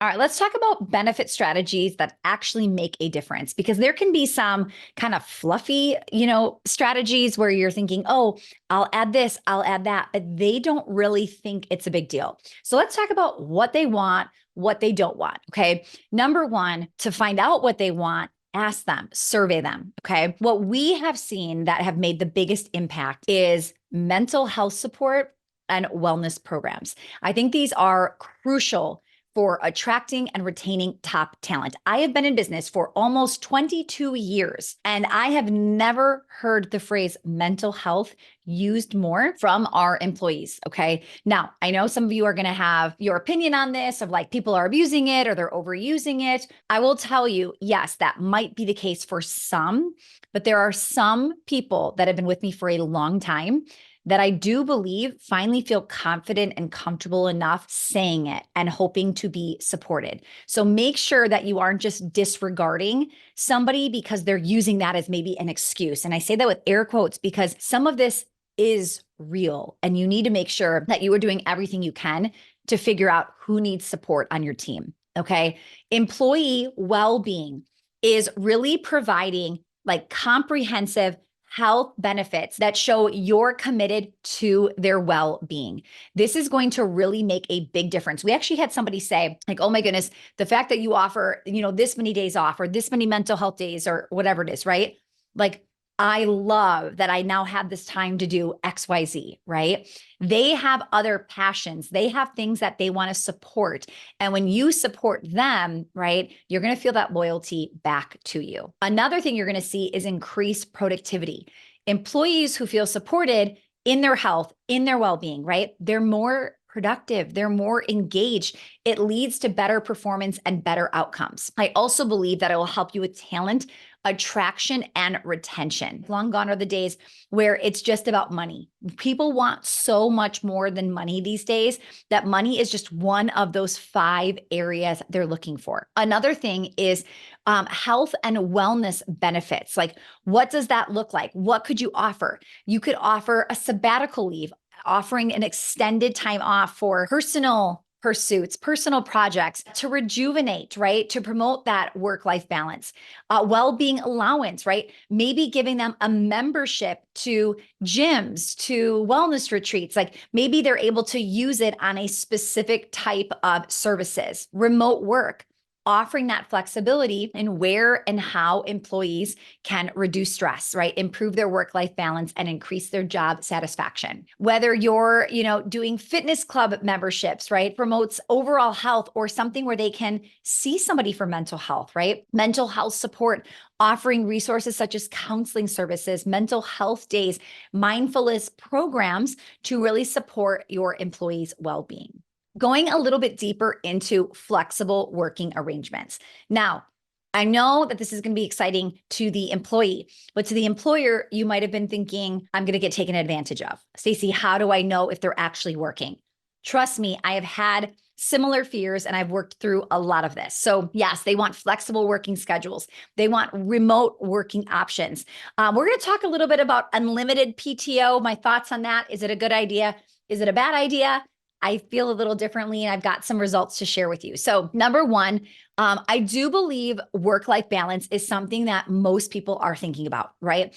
All right, let's talk about benefit strategies that actually make a difference, because there can be some kind of fluffy, strategies where you're thinking, oh, I'll add this, I'll add that, but they don't really think it's a big deal. So let's talk about what they want, what they don't want. Okay. Number one, to find out what they want, ask them, survey them. Okay. What we have seen that have made the biggest impact is mental health support and wellness programs. I think these are crucial for attracting and retaining top talent. I have been in business for almost 22 years, and I have never heard the phrase mental health used more from our employees. Okay. Now, I know some of you are going to have your opinion on this of like people are abusing it or they're overusing it. I will tell you, yes, that might be the case for some, but there are some people that have been with me for a long time that I do believe finally feel confident and comfortable enough saying it and hoping to be supported. So make sure that you aren't just disregarding somebody because they're using that as maybe an excuse. And I say that with air quotes because some of this is real, and you need to make sure that you are doing everything you can to figure out who needs support on your team. Okay. Employee well-being is really providing like comprehensive health benefits that show you're committed to their well-being. This is going to really make a big difference. We actually had somebody say like, oh my goodness, the fact that you offer, this many days off or this many mental health days or whatever it is, right? Like, I love that I now have this time to do XYZ, right? They have other passions. They have things that they want to support. And when you support them, right, you're going to feel that loyalty back to you. Another thing you're going to see is increased productivity. Employees who feel supported in their health, in their well-being, right? They're more productive, they're more engaged. It leads to better performance and better outcomes. I also believe that it will help you with talent attraction and retention. Long gone are the days where it's just about money. People want so much more than money these days that money is just one of those 5 areas they're looking for. Another thing is health and wellness benefits. Like, what does that look like? What could you offer? You could offer a sabbatical leave, offering an extended time off for personal pursuits, personal projects to rejuvenate, right? To promote that work-life balance, well-being allowance, right? Maybe giving them a membership to gyms, to wellness retreats. Like maybe they're able to use it on a specific type of services, remote work, offering that flexibility in where and how employees can reduce stress, right? Improve their work-life balance and increase their job satisfaction. Whether you're, doing fitness club memberships, right? Promotes overall health, or something where they can see somebody for mental health, right? Mental health support, offering resources such as counseling services, mental health days, mindfulness programs to really support your employees' well-being. Going a little bit deeper into flexible working arrangements. Now, I know that this is going to be exciting to the employee, but to the employer, you might have been thinking, I'm going to get taken advantage of. Stacey, how do I know if they're actually working? Trust me, I have had similar fears and I've worked through a lot of this. So yes, they want flexible working schedules. They want remote working options. We're going to talk a little bit about unlimited PTO. My thoughts on that. Is it a good idea? Is it a bad idea? I feel a little differently, and I've got some results to share with you. So number one, I do believe work-life balance is something that most people are thinking about, right?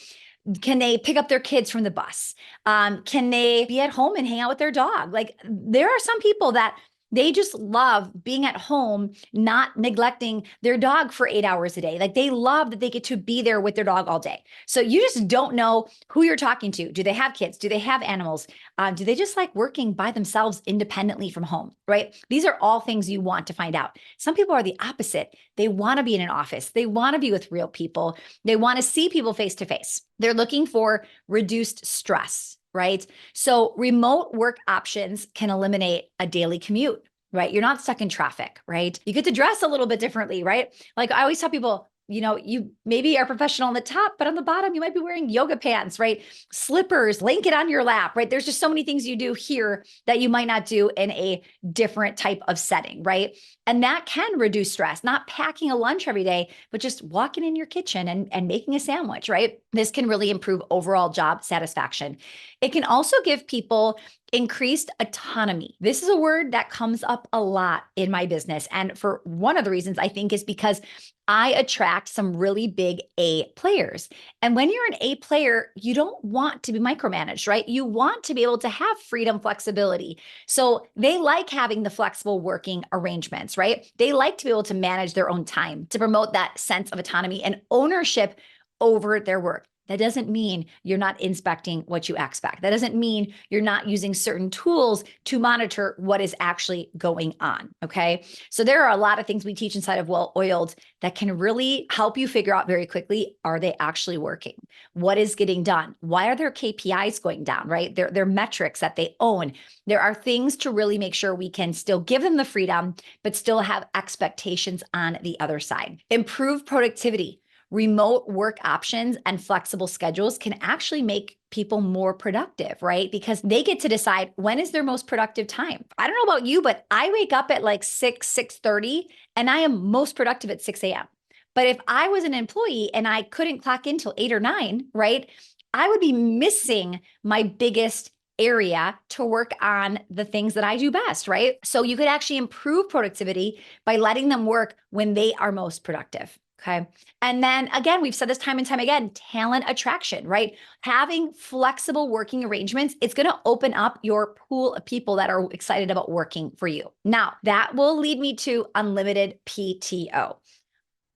Can they pick up their kids from the bus? Can they be at home and hang out with their dog? Like there are some people that they just love being at home, not neglecting their dog for 8 hours a day. Like they love that they get to be there with their dog all day. So you just don't know who you're talking to. Do they have kids? Do they have animals? Do they just like working by themselves independently from home, right? These are all things you want to find out. Some people are the opposite. They want to be in an office. They want to be with real people. They want to see people face to face. They're looking for reduced stress, right? So remote work options can eliminate a daily commute, right? You're not stuck in traffic, right? You get to dress a little bit differently, right? Like I always tell people, you maybe are professional on the top, but on the bottom, you might be wearing yoga pants, right? Slippers, blanket on your lap, right? There's just so many things you do here that you might not do in a different type of setting, right? And that can reduce stress, not packing a lunch every day, but just walking in your kitchen and making a sandwich, right? This can really improve overall job satisfaction. It can also give people Increased autonomy. This is a word that comes up a lot in my business. And for one of the reasons I think is because I attract some really big A players. And when you're an A player, you don't want to be micromanaged, right? You want to be able to have freedom, flexibility. So they like having the flexible working arrangements, right? They like to be able to manage their own time, to promote that sense of autonomy and ownership over their work. That doesn't mean you're not inspecting what you expect. That doesn't mean you're not using certain tools to monitor what is actually going on. Okay. So there are a lot of things we teach inside of Well Oiled that can really help you figure out very quickly, are they actually working? What is getting done? Why are their KPIs going down, right? Their metrics that they own. There are things to really make sure we can still give them the freedom, but still have expectations on the other side. Improve productivity. Remote work options and flexible schedules can actually make people more productive, right? Because they get to decide when is their most productive time. I don't know about you, but I wake up at like 6:30, and I am most productive at 6 a.m. But if I was an employee and I couldn't clock in till 8 or 9, right, I would be missing my biggest area to work on the things that I do best, right? So you could actually improve productivity by letting them work when they are most productive. Okay. And then again, we've said this time and time again, talent attraction, right? Having flexible working arrangements, it's going to open up your pool of people that are excited about working for you. Now, that will lead me to unlimited PTO.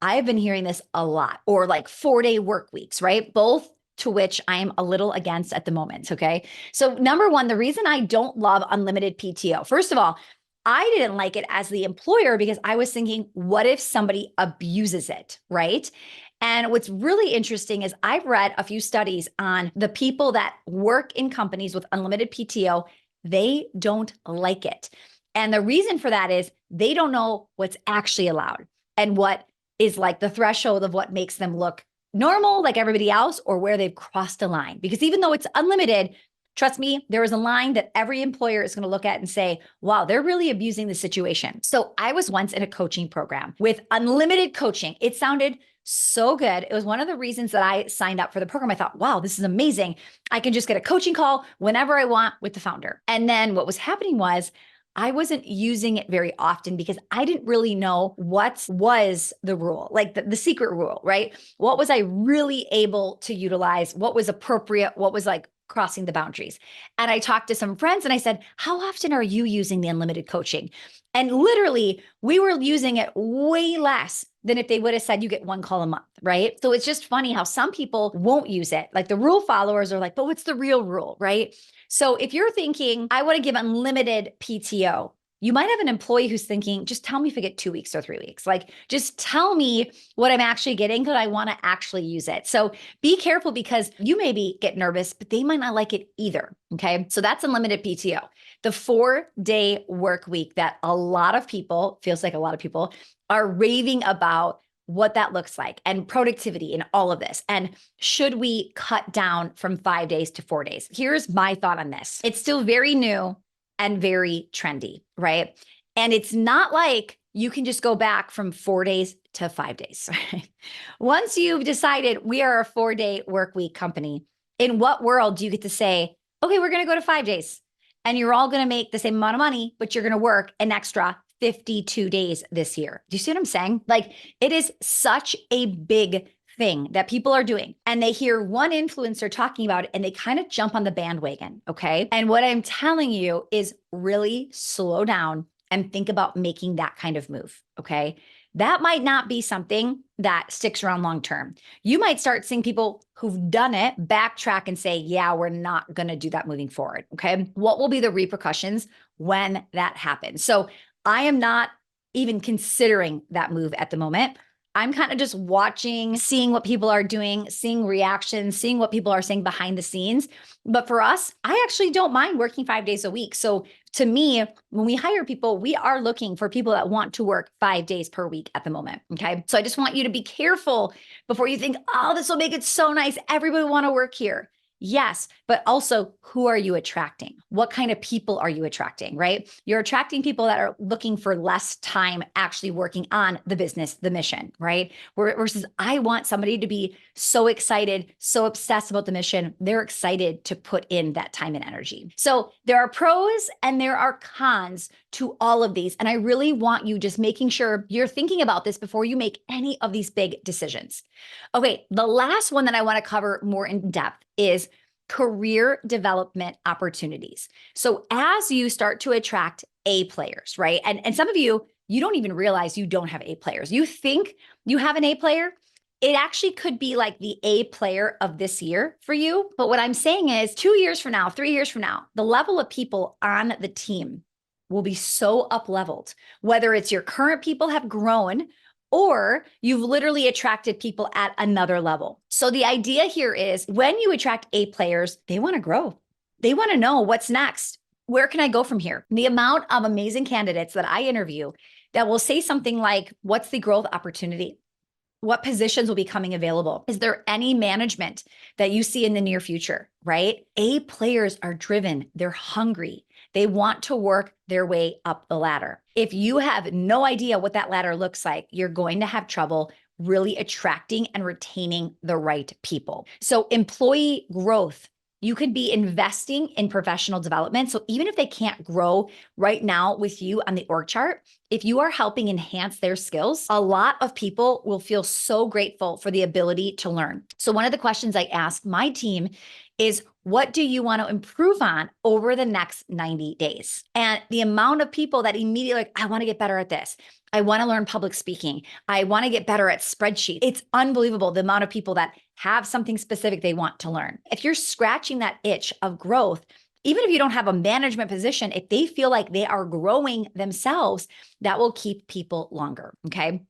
I've been hearing this a lot, or like 4-day work weeks, right? Both to which I am a little against at the moment. Okay. So, number one, the reason I don't love unlimited PTO, first of all, I didn't like it as the employer because I was thinking, what if somebody abuses it, right? And what's really interesting is I've read a few studies on the people that work in companies with unlimited PTO, they don't like it. And the reason for that is they don't know what's actually allowed and what is like the threshold of what makes them look normal like everybody else, or where they've crossed a line. Because even though it's unlimited, trust me, there is a line that every employer is going to look at and say, wow, they're really abusing the situation. So I was once in a coaching program with unlimited coaching. It sounded so good. It was one of the reasons that I signed up for the program. I thought, wow, this is amazing. I can just get a coaching call whenever I want with the founder. And then what was happening was I wasn't using it very often because I didn't really know what was the rule, like the secret rule, right? What was I really able to utilize? What was appropriate? What was like crossing the boundaries? And I talked to some friends and I said, how often are you using the unlimited coaching? And literally, we were using it way less than if they would have said you get one call a month, right? So it's just funny how some people won't use it. Like the rule followers are like, but what's the real rule, right? So if you're thinking, I want to give unlimited PTO, you might have an employee who's thinking, just tell me if I get 2 weeks or 3 weeks. Like, just tell me what I'm actually getting because I want to actually use it. So be careful because you maybe get nervous, but they might not like it either. Okay. So that's unlimited PTO. The 4-day work week that a lot of people, feels like a lot of people, are raving about what that looks like and productivity in all of this. And should we cut down from 5 days to 4 days? Here's my thought on this. It's still very new and very trendy, right? And it's not like you can just go back from 4 days to 5 days. Right? Once you've decided we are a 4-day work week company, in what world do you get to say, okay, we're going to go to 5 days and you're all going to make the same amount of money, but you're going to work an extra 52 days this year? Do you see what I'm saying? Like, it is such a big thing that people are doing, and they hear one influencer talking about it and they kind of jump on the bandwagon. Okay. And what I'm telling you is really slow down and think about making that kind of move. Okay. That might not be something that sticks around long term. You might start seeing people who've done it backtrack and say, yeah, we're not going to do that moving forward. Okay. What will be the repercussions when that happens? So I am not even considering that move at the moment. I'm kind of just watching, seeing what people are doing, seeing reactions, seeing what people are saying behind the scenes. But for us, I actually don't mind working 5 days a week. So to me, when we hire people, we are looking for people that want to work 5 days per week at the moment. Okay. So I just want you to be careful before you think, oh, this will make it so nice. Everybody want to work here. Yes, but also who are you attracting? What kind of people are you attracting, right? You're attracting people that are looking for less time actually working on the business, the mission, right? Versus I want somebody to be so excited, so obsessed about the mission. They're excited to put in that time and energy. So there are pros and there are cons to all of these. And I really want you just making sure you're thinking about this before you make any of these big decisions. Okay, the last one that I want to cover more in depth is career development opportunities. So as you start to attract A players, right? And some of you, you don't even realize you don't have A players. You think you have an A player. It actually could be like the A player of this year for you. But what I'm saying is 2 years from now, 3 years from now, the level of people on the team will be so up leveled, whether it's your current people have grown or you've literally attracted people at another level. So the idea here is when you attract A players, they want to grow. They want to know what's next. Where can I go from here? The amount of amazing candidates that I interview that will say something like, what's the growth opportunity? What positions will be coming available? Is there any management that you see in the near future, right? A players are driven. They're hungry. They want to work their way up the ladder. If you have no idea what that ladder looks like, you're going to have trouble really attracting and retaining the right people. So employee growth, you could be investing in professional development. So even if they can't grow right now with you on the org chart, if you are helping enhance their skills, a lot of people will feel so grateful for the ability to learn. So one of the questions I ask my team is, what do you want to improve on over the next 90 days? And the amount of people that immediately like, I want to get better at this. I want to learn public speaking. I want to get better at spreadsheets. It's unbelievable the amount of people that have something specific they want to learn. If you're scratching that itch of growth, even if you don't have a management position, if they feel like they are growing themselves, that will keep people longer. Okay.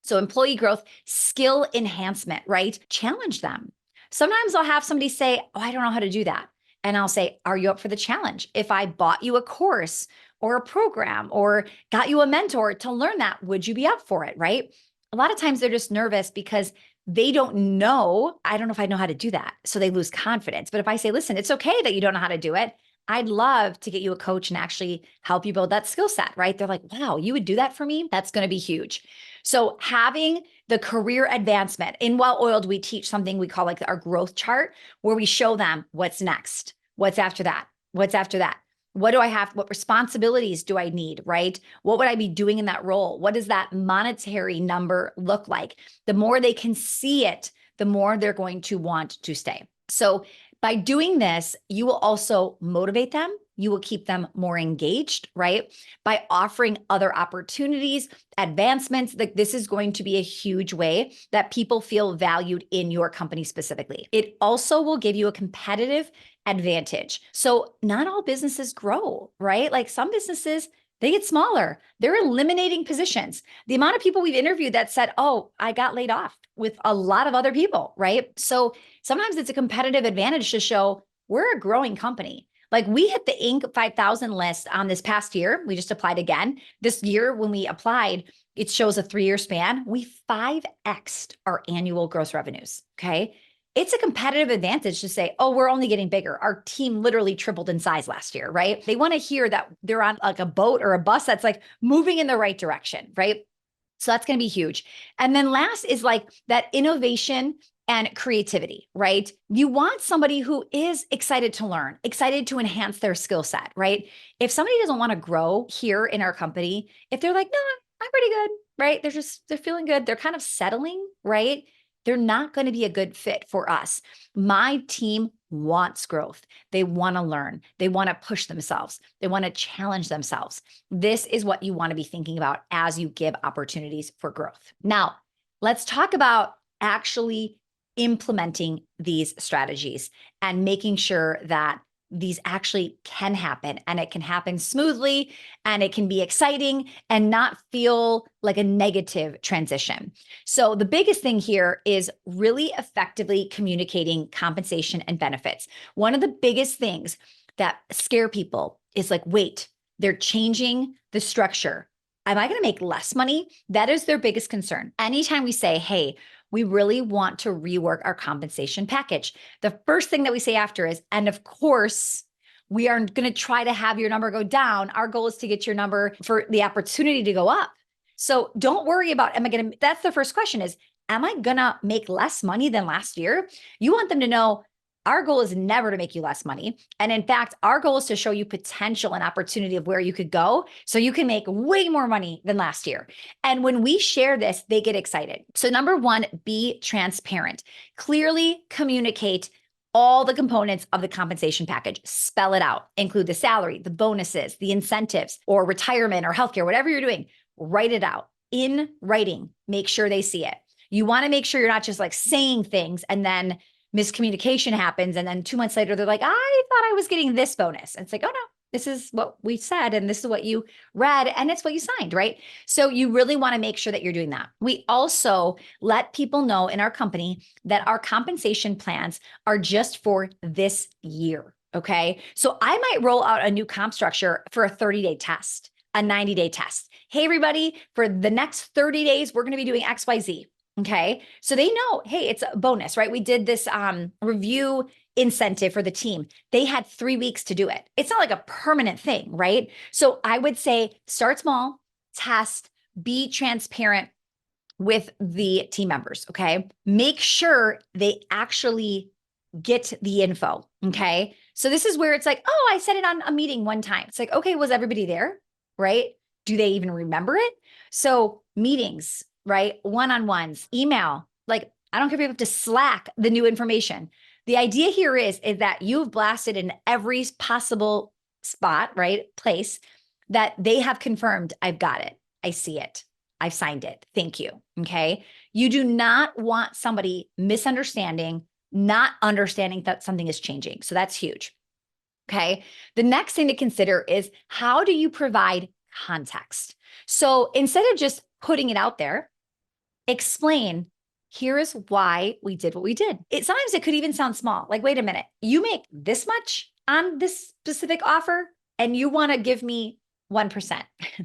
So employee growth, skill enhancement, right? Challenge them. Sometimes I'll have somebody say, oh, I don't know how to do that. And I'll say, are you up for the challenge? If I bought you a course or a program or got you a mentor to learn that, would you be up for it, right? A lot of times they're just nervous because they don't know, I don't know if I know how to do that. So they lose confidence. But if I say, listen, it's okay that you don't know how to do it. I'd love to get you a coach and actually help you build that skill set, right? They're like, wow, you would do that for me? That's going to be huge. So having the career advancement in Well Oiled, we teach something we call like our growth chart, where we show them what's next, what's after that, what's after that. What do I have? What responsibilities do I need, right? What would I be doing in that role? What does that monetary number look like? The more they can see it, the more they're going to want to stay. So by doing this, you will also motivate them. You will keep them more engaged, right? By offering other opportunities, advancements, like this is going to be a huge way that people feel valued in your company specifically. It also will give you a competitive advantage. So not all businesses grow, right? Like some businesses, they get smaller. They're eliminating positions. The amount of people we've interviewed that said, oh, I got laid off with a lot of other people, right? So sometimes it's a competitive advantage to show we're a growing company. Like we hit the Inc. 5000 list on this past year. We just applied again. This year, when we applied, it shows a 3-year span. We 5x'd our annual gross revenues. Okay. It's a competitive advantage to say, oh, we're only getting bigger. Our team literally tripled in size last year, right? They want to hear that they're on like a boat or a bus that's like moving in the right direction, right? So that's going to be huge. And then last is like that innovation and creativity, right? You want somebody who is excited to learn, excited to enhance their skill set, right? If somebody doesn't want to grow here in our company, if they're like, no, I'm pretty good, right? They're feeling good. They're kind of settling, right? They're not going to be a good fit for us. My team wants growth. They want to learn. They want to push themselves. They want to challenge themselves. This is what you want to be thinking about as you give opportunities for growth. Now, let's talk about actually implementing these strategies and making sure that these actually can happen and it can happen smoothly and it can be exciting and not feel like a negative transition. So the biggest thing here is really effectively communicating compensation and benefits. One of the biggest things that scare people is like, wait, they're changing the structure. Am I going to make less money? That is their biggest concern. Anytime we say, hey, we really want to rework our compensation package. The first thing that we say after is, and of course, we are going to try to have your number go down. Our goal is to get your number for the opportunity to go up. So don't worry about, that's the first question is, am I going to make less money than last year? You want them to know our goal is never to make you less money. And in fact, our goal is to show you potential and opportunity of where you could go so you can make way more money than last year. And when we share this, they get excited. So number one, be transparent. Clearly communicate all the components of the compensation package. Spell it out. Include the salary, the bonuses, the incentives, or retirement or healthcare, whatever you're doing. Write it out in writing. Make sure they see it. You want to make sure you're not just like saying things and then miscommunication happens. And then 2 months later, they're like, I thought I was getting this bonus. And it's like, oh no, this is what we said. And this is what you read. And it's what you signed, right? So you really want to make sure that you're doing that. We also let people know in our company that our compensation plans are just for this year. Okay. So I might roll out a new comp structure for a 30-day test, a 90-day test. Hey, everybody, for the next 30 days, we're going to be doing XYZ. Okay. So they know, hey, it's a bonus, right? We did this review incentive for the team. They had 3 weeks to do it. It's not like a permanent thing, right? So I would say start small, test, be transparent with the team members. Okay. Make sure they actually get the info. Okay. So this is where it's like, oh, I said it on a meeting one time. It's like, okay, was everybody there? Right? Do they even remember it? So meetings, right? One-on-ones, email, like, I don't care if you have to Slack the new information. The idea here is that you've blasted in every possible spot, right? Place that they have confirmed, I've got it. I see it. I've signed it. Thank you. Okay. You do not want somebody misunderstanding, not understanding that something is changing. So that's huge. Okay. The next thing to consider is how do you provide context? So instead of just putting it out there, explain, here is why we did what we did. Sometimes it could even sound small. Like, wait a minute, you make this much on this specific offer and you want to give me 1%.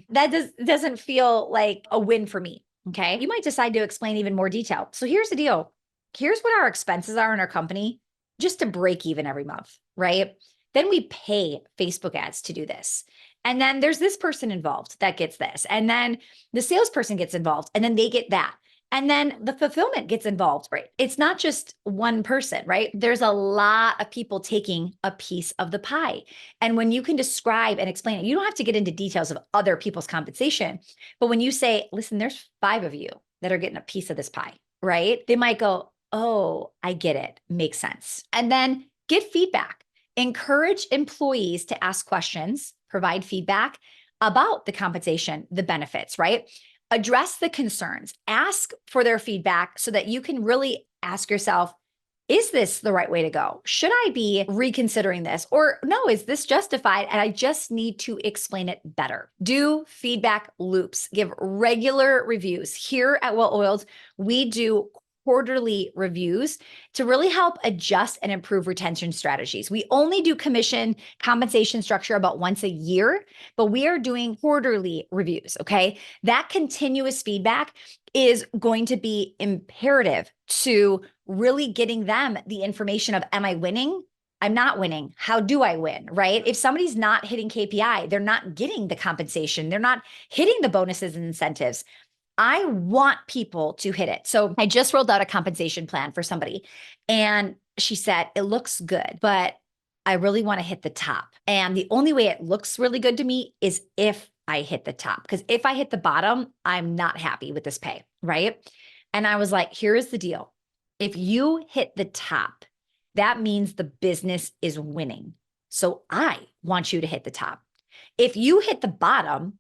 That doesn't feel like a win for me. Okay. You might decide to explain even more detail. So here's the deal. Here's what our expenses are in our company just to break even every month, right? Then we pay Facebook ads to do this. And then there's this person involved that gets this. And then the salesperson gets involved and then they get that. And then the fulfillment gets involved, right? It's not just one person, right? There's a lot of people taking a piece of the pie. And when you can describe and explain it, you don't have to get into details of other people's compensation. But when you say, listen, there's 5 of you that are getting a piece of this pie, right? They might go, oh, I get it. Makes sense. And then get feedback. Encourage employees to ask questions, provide feedback about the compensation, the benefits, right? Address the concerns, ask for their feedback so that you can really ask yourself, is this the right way to go? Should I be reconsidering this? Or no, is this justified? And I just need to explain it better. Do feedback loops, give regular reviews. Here at Well Oiled, we do quarterly reviews to really help adjust and improve retention strategies. We only do commission compensation structure about once a year, but we are doing quarterly reviews, okay? That continuous feedback is going to be imperative to really getting them the information of, am I winning? I'm not winning. How do I win, right? If somebody's not hitting KPI, they're not getting the compensation, they're not hitting the bonuses and incentives. I want people to hit it. So I just rolled out a compensation plan for somebody and she said, it looks good, but I really want to hit the top. And the only way it looks really good to me is if I hit the top, because if I hit the bottom, I'm not happy with this pay, right? And I was like, here's the deal. If you hit the top, that means the business is winning. So I want you to hit the top. If you hit the bottom,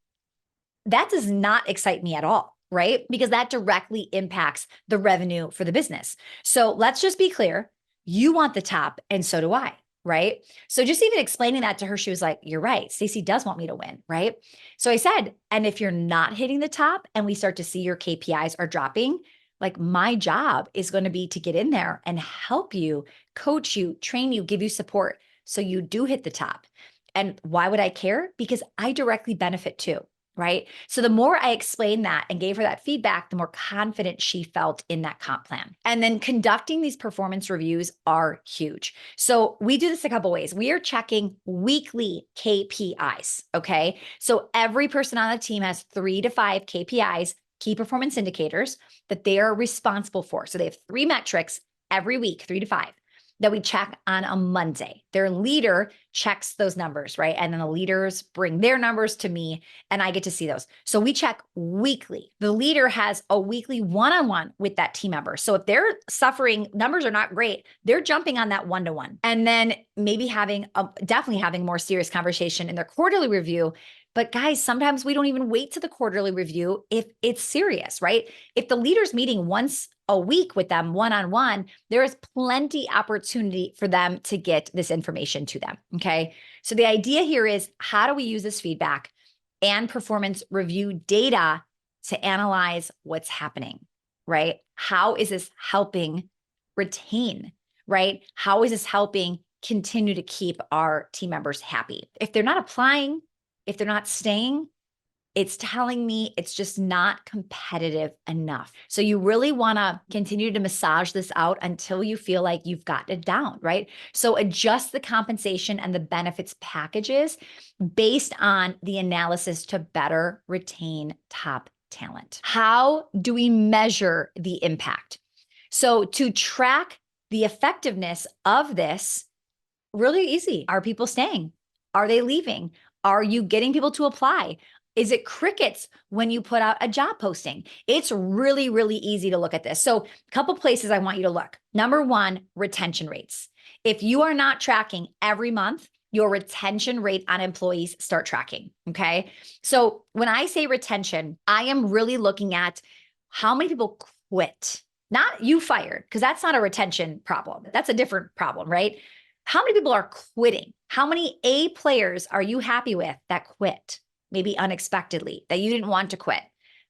that does not excite me at all, right? Because that directly impacts the revenue for the business. So let's just be clear. You want the top and so do I, right? So just even explaining that to her, she was like, you're right. Stacey does want me to win, right? So I said, and if you're not hitting the top and we start to see your KPIs are dropping, like my job is going to be to get in there and help you, coach you, train you, give you support so you do hit the top. And why would I care? Because I directly benefit too. right? So the more I explained that and gave her that feedback, the more confident she felt in that comp plan. And then conducting these performance reviews are huge. So we do this a couple ways. We are checking weekly KPIs, okay? So every person on the team has 3 to 5 KPIs, key performance indicators, that they are responsible for. So they have 3 metrics every week, 3 to 5, that we check on a Monday. Their leader checks those numbers, right? And then the leaders bring their numbers to me and I get to see those. So we check weekly. The leader has a weekly one-on-one with that team member. So if they're suffering, numbers are not great, they're jumping on that one-to-one. And then maybe definitely having a more serious conversation in their quarterly review. But guys, sometimes we don't even wait to the quarterly review if it's serious, right? If the leader's meeting once a week with them one-on-one, there is plenty opportunity for them to get this information to them, okay? So the idea here is, how do we use this feedback and performance review data to analyze what's happening, right? How is this helping retain, right? How is this helping continue to keep our team members happy? If they're not applying, if they're not staying, it's telling me it's just not competitive enough. So you really want to continue to massage this out until you feel like you've got it down, right? So adjust the compensation and the benefits packages based on the analysis to better retain top talent. How do we measure the impact? So to track the effectiveness of this, really easy. Are people staying? Are they leaving? Are you getting people to apply? Is it crickets when you put out a job posting? It's really, really easy to look at this. So a couple places I want you to look. Number one, retention rates. If you are not tracking every month, your retention rate on employees, start tracking, okay? So when I say retention, I am really looking at how many people quit. Not you fired, because that's not a retention problem. That's a different problem, right? How many people are quitting? How many A players are you happy with that quit? Maybe unexpectedly, that you didn't want to quit.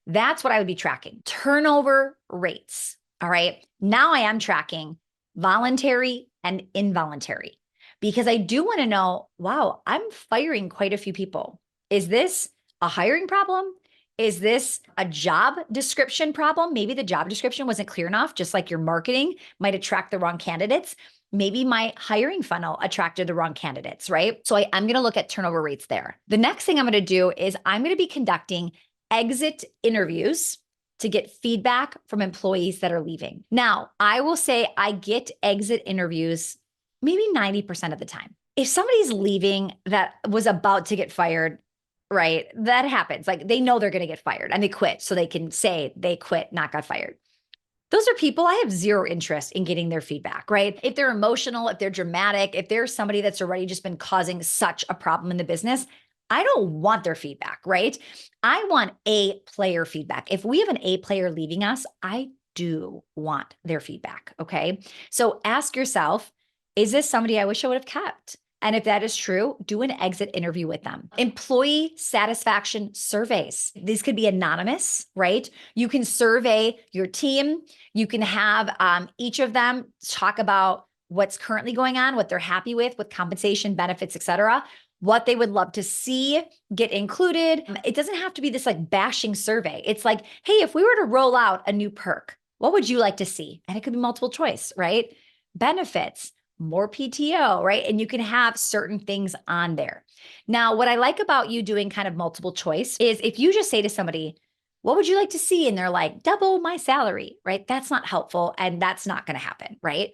That's what I would be tracking. Turnover rates. All right. Now I am tracking voluntary and involuntary, because I do want to know, wow, I'm firing quite a few people. Is this a hiring problem? Is this a job description problem? Maybe the job description wasn't clear enough, just like your marketing might attract the wrong candidates. Maybe my hiring funnel attracted the wrong candidates, right? So I'm going to look at turnover rates there. The next thing I'm going to do is I'm going to be conducting exit interviews to get feedback from employees that are leaving. Now, I will say I get exit interviews maybe 90% of the time. If somebody's leaving that was about to get fired, right? That happens. Like, they know they're going to get fired and they quit, so they can say they quit, not got fired. Those are people I have zero interest in getting their feedback, right? If they're emotional, if they're dramatic, if there's somebody that's already just been causing such a problem in the business, I don't want their feedback, right? I want A player feedback. If we have an A player leaving us, I do want their feedback, okay? So ask yourself, is this somebody I wish I would have kept? And if that is true, do an exit interview with them. Employee satisfaction surveys. These could be anonymous, right? You can survey your team. You can have each of them talk about what's currently going on, what they're happy with compensation, benefits, et cetera, what they would love to see get included. It doesn't have to be this like bashing survey. It's like, hey, if we were to roll out a new perk, what would you like to see? And it could be multiple choice, right? Benefits, more PTO, right? And you can have certain things on there. Now, what I like about you doing kind of multiple choice is if you just say to somebody, what would you like to see? And they're like, double my salary, right? That's not helpful. And that's not going to happen, right?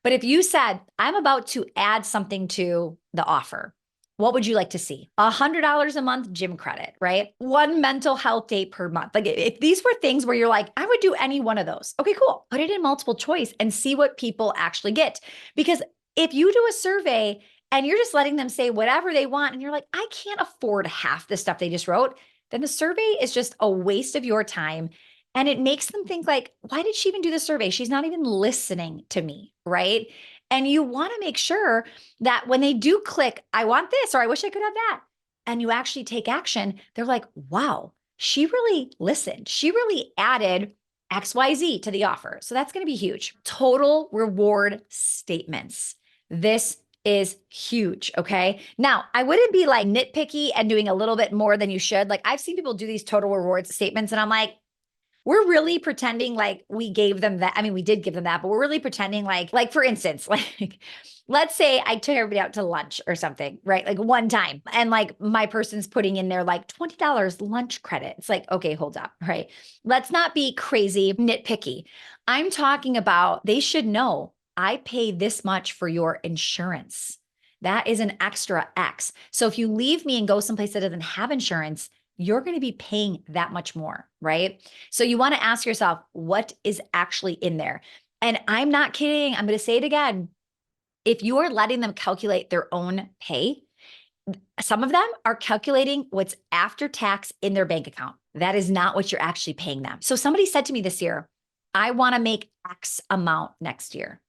But if you said, I'm about to add something to the offer, what would you like to see? $100 a month gym credit, right? 1 mental health day per month. Like, if these were things where you're like, I would do any one of those. Okay, cool. Put it in multiple choice and see what people actually get. Because if you do a survey and you're just letting them say whatever they want, and you're like, I can't afford half the stuff they just wrote, then the survey is just a waste of your time. And it makes them think like, why did she even do the survey? She's not even listening to me, right? And you want to make sure that when they do click, I want this, or I wish I could have that, and you actually take action, they're like, wow, she really listened. She really added XYZ to the offer. So that's going to be huge. Total reward statements. This is huge. Okay. Now, I wouldn't be like nitpicky and doing a little bit more than you should. Like I've seen people do these total rewards statements and I'm like, we're really pretending like we gave them that. I mean, we did give them that, but we're really pretending like for instance, like let's say I took everybody out to lunch or something, right? Like one time and like my person's putting in there like $20 lunch credit. It's like, okay, hold up, right? Let's not be crazy nitpicky. I'm talking about they should know I pay this much for your insurance. That is an extra X. So if you leave me and go someplace that doesn't have insurance, you're going to be paying that much more, right? So you want to ask yourself, what is actually in there? And I'm not kidding. I'm going to say it again. If you are letting them calculate their own pay, some of them are calculating what's after tax in their bank account. That is not what you're actually paying them. So somebody said to me this year, I want to make X amount next year.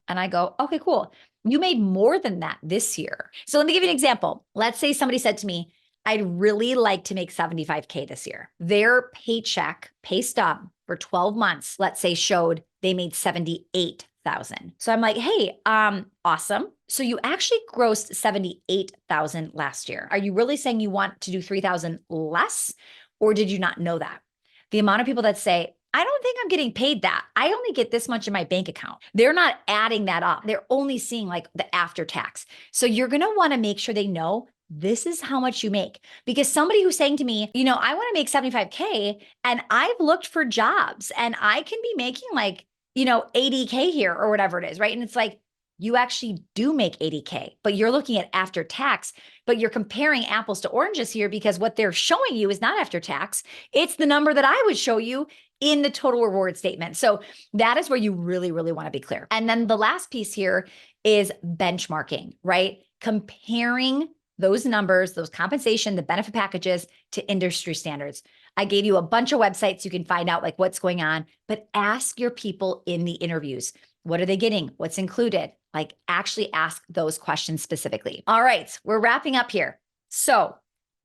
And I go, okay, cool. You made more than that this year. So let me give you an example. Let's say somebody said to me, I'd really like to make 75K this year. Their pay stub for 12 months, let's say showed they made 78,000. So I'm like, hey, awesome. So you actually grossed 78,000 last year. Are you really saying you want to do 3,000 less? Or did you not know that? The amount of people that say, I don't think I'm getting paid that. I only get this much in my bank account. They're not adding that up. They're only seeing like the after tax. So you're going to want to make sure they know this is how much you make. Because somebody who's saying to me, I want to make 75K and I've looked for jobs and I can be making like, 80K here or whatever it is, right? And it's like, you actually do make 80K, but you're looking at after tax, but you're comparing apples to oranges here because what they're showing you is not after tax. It's the number that I would show you in the total reward statement. So that is where you really, really want to be clear. And then the last piece here is benchmarking, right? Comparing those numbers, those compensation, the benefit packages to industry standards. I gave you a bunch of websites you can find out like what's going on, but ask your people in the interviews. What are they getting? What's included? Like actually ask those questions specifically. All right, we're wrapping up here. So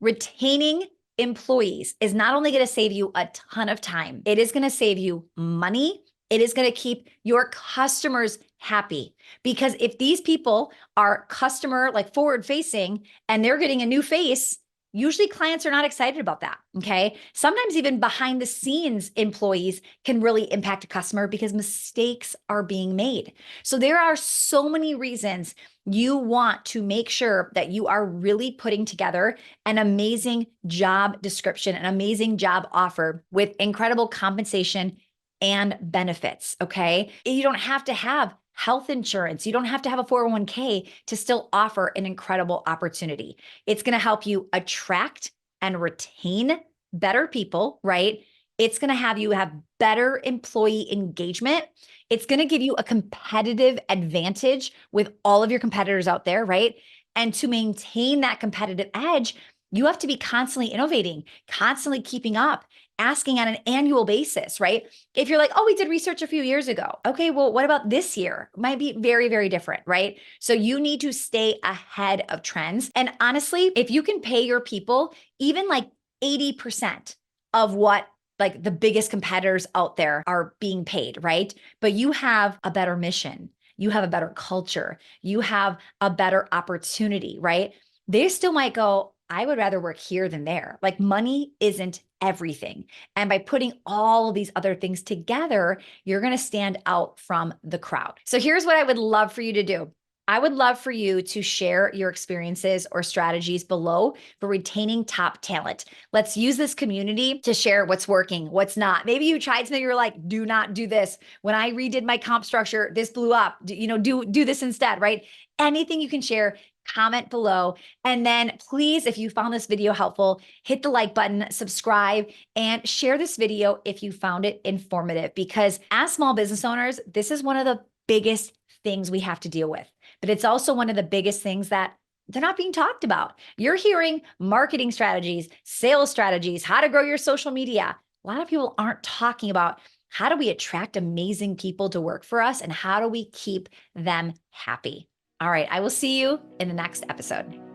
retaining employees is not only going to save you a ton of time, it is going to save you money. It is going to keep your customers happy because if these people are customer like forward facing and they're getting a new face, usually clients are not excited about that. Okay. Sometimes even behind the scenes employees can really impact a customer because mistakes are being made. So there are so many reasons you want to make sure that you are really putting together an amazing job description, an amazing job offer with incredible compensation and benefits. Okay. You don't have to have health insurance. You don't have to have a 401k to still offer an incredible opportunity. It's going to help you attract and retain better people, right? It's going to have you have better employee engagement. It's going to give you a competitive advantage with all of your competitors out there, right? And to maintain that competitive edge, you have to be constantly innovating, constantly keeping up, asking on an annual basis, right? If you're like, oh, we did research a few years ago. Okay, well, what about this year? Might be very, very different, right? So you need to stay ahead of trends. And honestly, if you can pay your people even like 80% of what like the biggest competitors out there are being paid, right? But you have a better mission, you have a better culture, you have a better opportunity, right? They still might go, I would rather work here than there. Like money isn't everything. And by putting all of these other things together, you're going to stand out from the crowd. So here's what I would love for you to do. I would love for you to share your experiences or strategies below for retaining top talent. Let's use this community to share what's working, what's not. Maybe you tried something, you're like, do not do this. When I redid my comp structure, this blew up. Do this instead, right? Anything you can share, comment below. And then please, if you found this video helpful, hit the like button, subscribe, and share this video if you found it informative. Because as small business owners, this is one of the biggest things we have to deal with. But it's also one of the biggest things that they're not being talked about. You're hearing marketing strategies, sales strategies, how to grow your social media. A lot of people aren't talking about how do we attract amazing people to work for us and how do we keep them happy. All right, I will see you in the next episode.